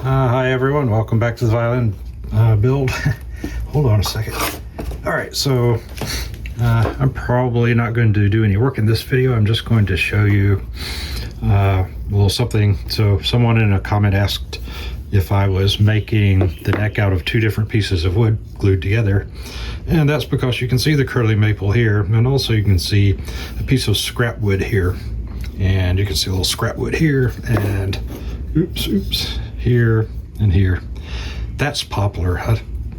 Hi everyone, welcome back to the violin build. Hold on a second. Alright, so I'm probably not going to do any work in this video. I'm just going to show you a little something. So someone in a comment asked if I was making the neck out of two different pieces of wood glued together, and that's because you can see the curly maple here, and also you can see a piece of scrap wood here, and you can see a little scrap wood here, and oops, here and here. That's poplar.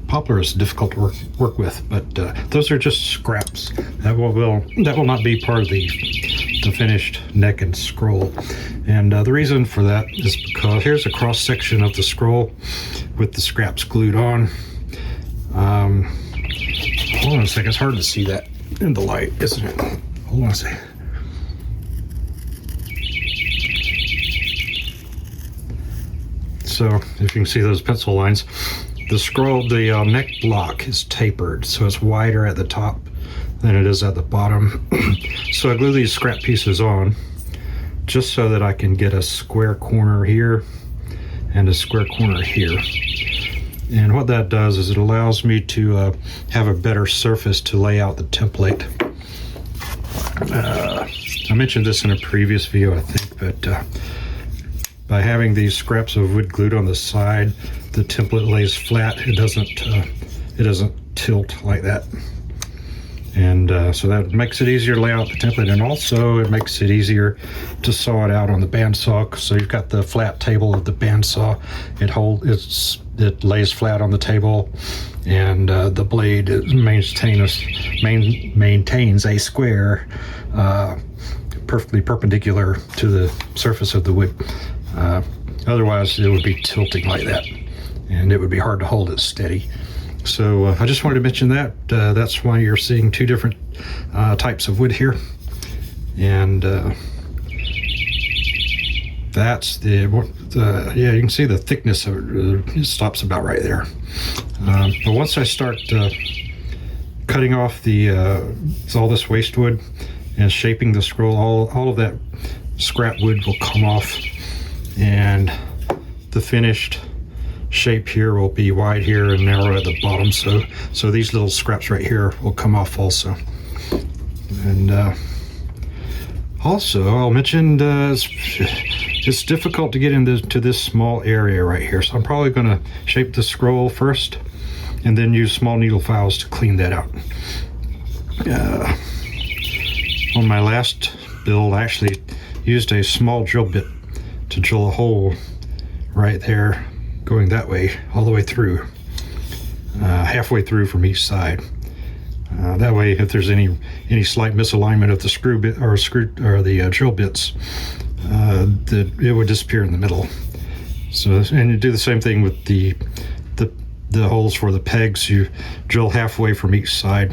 Poplar is difficult to work with, but those are just scraps. That will not be part of the finished neck and scroll. And the reason for that is because here's a cross section of the scroll with the scraps glued on. Hold on a second. It's hard to see that in the light, isn't it? Hold on a second. So if you can see those pencil lines, the scroll, the neck block is tapered, so it's wider at the top than it is at the bottom. So I glue these scrap pieces on just so that I can get a square corner here and a square corner here. And what that does is it allows me to have a better surface to lay out the template. I mentioned this in a previous video, I think, but by having these scraps of wood glued on the side, the template lays flat. It doesn't tilt like that. And so that makes it easier to lay out the template, and also it makes it easier to saw it out on the bandsaw. So you've got the flat table of the bandsaw. It lays flat on the table, and the blade maintains a square perfectly perpendicular to the surface of the wood. Otherwise it would be tilting like that, and it would be hard to hold it steady. So I just wanted to mention that. That's why you're seeing two different types of wood here, and that's yeah, you can see the thickness of it. It stops about right there. But once I start cutting off all this waste wood and shaping the scroll, all of that scrap wood will come off, and the finished shape here will be wide here and narrow at the bottom. So these little scraps right here will come off also. And also I'll mention it's difficult to get into this small area right here. So I'm probably going to shape the scroll first and then use small needle files to clean that out. On my last build, I actually used a small drill bit to drill a hole right there, going that way all the way through, halfway through from each side. That way, if there's any slight misalignment of the screw bit or the drill bits, it would disappear in the middle. So, and you do the same thing with the holes for the pegs. You drill halfway from each side,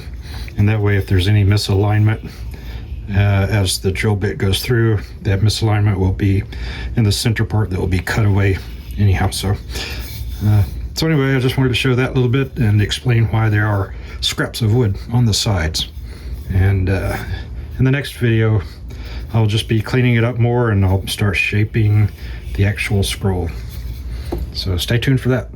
and that way, if there's any misalignment as the drill bit goes through, that misalignment will be in the center part that will be cut away anyhow. So anyway, I just wanted to show that a little bit and explain why there are scraps of wood on the sides. And in the next video, I'll just be cleaning it up more, and I'll start shaping the actual scroll. So stay tuned for that.